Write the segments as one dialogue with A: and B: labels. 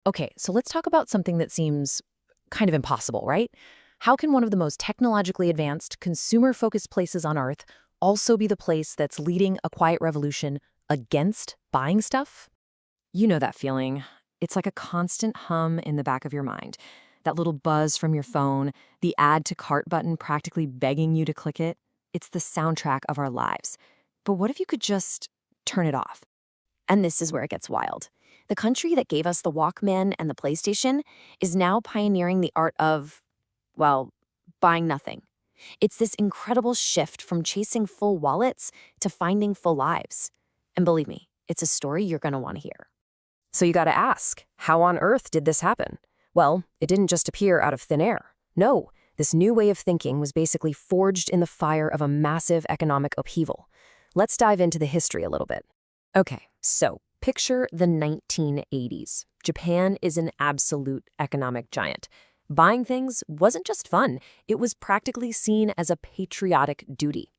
A: Okay, so let's talk about something that seems kind of impossible, right? How can one of the most technologically advanced, consumer-focused places on Earth also be the place that's leading a quiet revolution against buying stuff?
B: You know that feeling. It's like a constant hum in the back of your mind. That little buzz from your phone, the add to cart button practically begging you to click it. It's the soundtrack of our lives. But what if you could just turn it off?
C: And this is where it gets wild. The country that gave us the Walkman and the PlayStation is now pioneering the art of, well, buying nothing. It's this incredible shift from chasing full wallets to finding full lives. And believe me, it's a story you're going to want to hear.
B: So you gotta ask, how on earth did this happen? Well, it didn't just appear out of thin air. No, this new way of thinking was basically forged in the fire of a massive economic upheaval. Let's dive into the history a little bit. Okay, so picture the 1980s. Japan is an absolute economic giant. Buying things wasn't just fun, it was practically seen as a patriotic duty.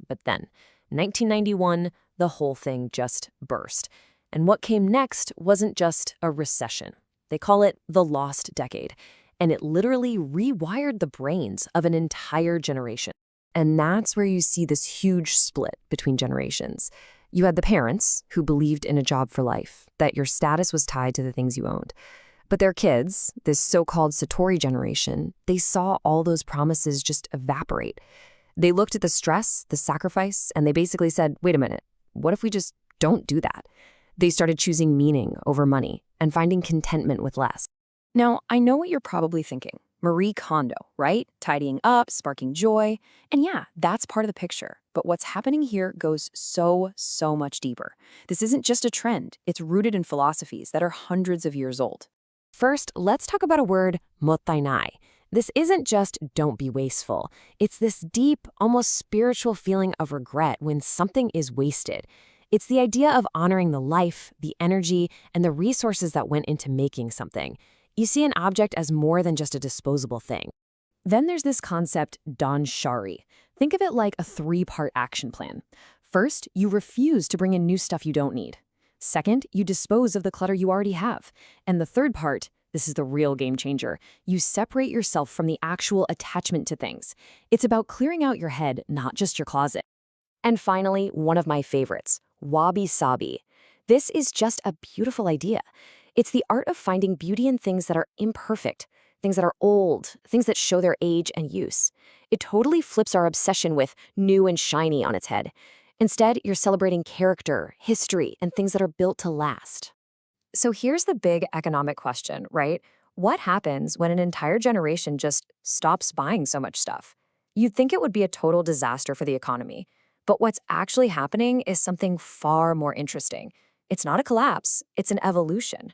B: But then, 1991, the whole thing just burst. And what came next wasn't just a recession. They call it the lost decade. And it literally rewired the brains of an entire generation. And that's where you see this huge split between generations. You had the parents who believed in a job for life, that your status was tied to the things you owned. But their kids, this so-called Satori generation, they saw all those promises just evaporate. They looked at the stress, the sacrifice, and they basically said, wait a minute, what if we just don't do that? They started choosing meaning over money and finding contentment with less. Now, I know what you're probably thinking. Marie Kondo, right? Tidying up, sparking joy. And yeah, that's part of the picture. But what's happening here goes so much deeper. This isn't just a trend. It's rooted in philosophies that are hundreds of years old. First, let's talk about a word, Mottainai. This isn't just don't be wasteful. It's this deep, almost spiritual feeling of regret when something is wasted. It's the idea of honoring the life, the energy, and the resources that went into making something. You see an object as more than just a disposable thing. Then there's this concept, Danshari. Think of it like a three-part action plan. First, you refuse to bring in new stuff you don't need. Second, you dispose of the clutter you already have. And the third part, this is the real game changer, you separate yourself from the actual attachment to things. It's about clearing out your head, not just your closet. And finally, one of my favorites, wabi-sabi. This is just a beautiful idea. It's the art of finding beauty in things that are imperfect, things that are old, things that show their age and use. It totally flips our obsession with new and shiny on its head. Instead, you're celebrating character, history, and things that are built to last. So here's the big economic question, right? What happens when an entire generation just stops buying so much stuff? You'd think it would be a total disaster for the economy. But what's actually happening is something far more interesting. It's not a collapse, it's an evolution.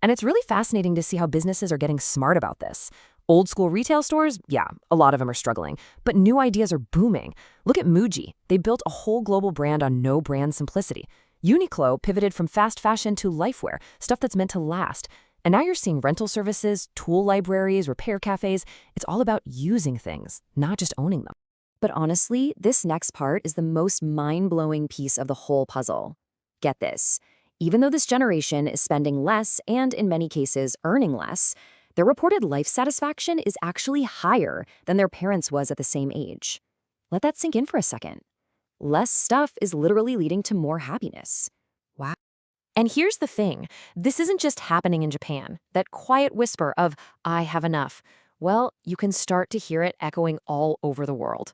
B: And it's really fascinating to see how businesses are getting smart about this. Old school retail stores, yeah, a lot of them are struggling, but new ideas are booming. Look at Muji. They built a whole global brand on no brand simplicity. Uniqlo pivoted from fast fashion to lifewear, stuff that's meant to last. And now you're seeing rental services, tool libraries, repair cafes. It's all about using things, not just owning them. But honestly, this next part is the most mind-blowing piece of the whole puzzle. Get this. Even though this generation is spending less and, in many cases, earning less, their reported life satisfaction is actually higher than their parents' was at the same age. Let that sink in for a second. Less stuff is literally leading to more happiness. Wow. And here's the thing. This isn't just happening in Japan, that quiet whisper of, I have enough. Well, you can start to hear it echoing all over the world.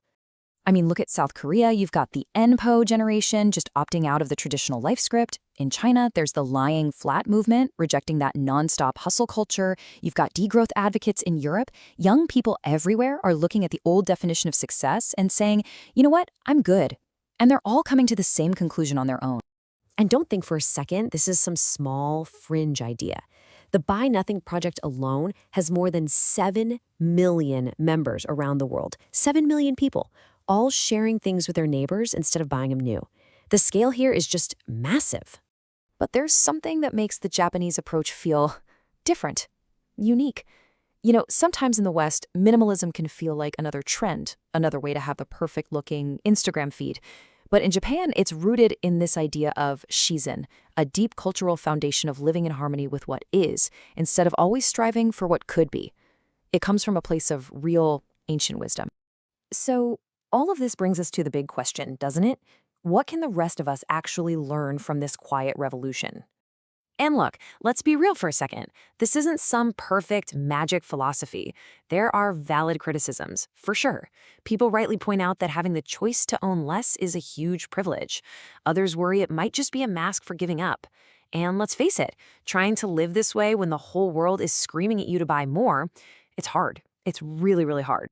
B: I mean, look at South Korea. You've got the NPO generation just opting out of the traditional life script. In China, there's the lying flat movement, rejecting that nonstop hustle culture. You've got degrowth advocates in Europe. Young people everywhere are looking at the old definition of success and saying, you know what, I'm good. And they're all coming to the same conclusion on their own. And don't think for a second this is some small fringe idea. The Buy Nothing Project alone has more than 7 million members around the world. 7 million people, all sharing things with their neighbors instead of buying them new. The scale here is just massive. But there's something that makes the Japanese approach feel different, unique. You know, sometimes in the West, minimalism can feel like another trend, another way to have the perfect-looking Instagram feed.
A: But in Japan, it's rooted in this idea of shizen, a deep cultural foundation of living in harmony with what is, instead of always striving for what could be. It comes from a place of real, ancient wisdom. So, all of this brings us to the big question, doesn't it? What can the rest of us actually learn from this quiet revolution? And look, let's be real for a second. This isn't some perfect magic philosophy. There are valid criticisms, for sure. People rightly point out that having the choice to own less is a huge privilege. Others worry it might just be a mask for giving up. And let's face it, trying to live this way when the whole world is screaming at you to buy more, it's hard. It's really, really hard.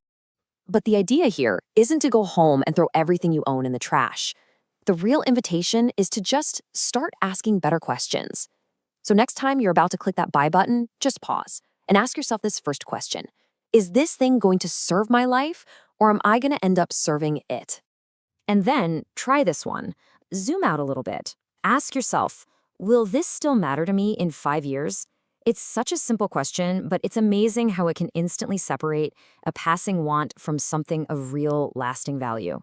A: But the idea here isn't to go home and throw everything you own in the trash. The real invitation is to just start asking better questions. So next time you're about to click that buy button, just pause and ask yourself this first question. Is this thing going to serve my life, or am I going to end up serving it? And then try this one. Zoom out a little bit. Ask yourself, will this still matter to me in 5 years? It's such a simple question, but it's amazing how it can instantly separate a passing want from something of real, lasting value.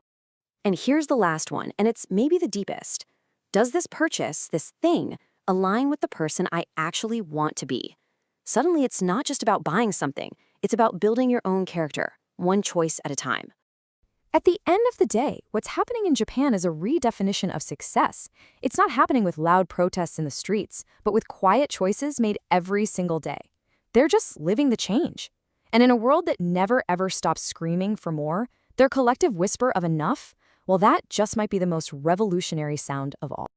A: And here's the last one, and it's maybe the deepest. Does this purchase, this thing, align with the person I actually want to be? Suddenly, it's not just about buying something. It's about building your own character, one choice at a time. At the end of the day, what's happening in Japan is a redefinition of success. It's not happening with loud protests in the streets, but with quiet choices made every single day. They're just living the change. And in a world that never ever stops screaming for more, their collective whisper of enough, well, that just might be the most revolutionary sound of all.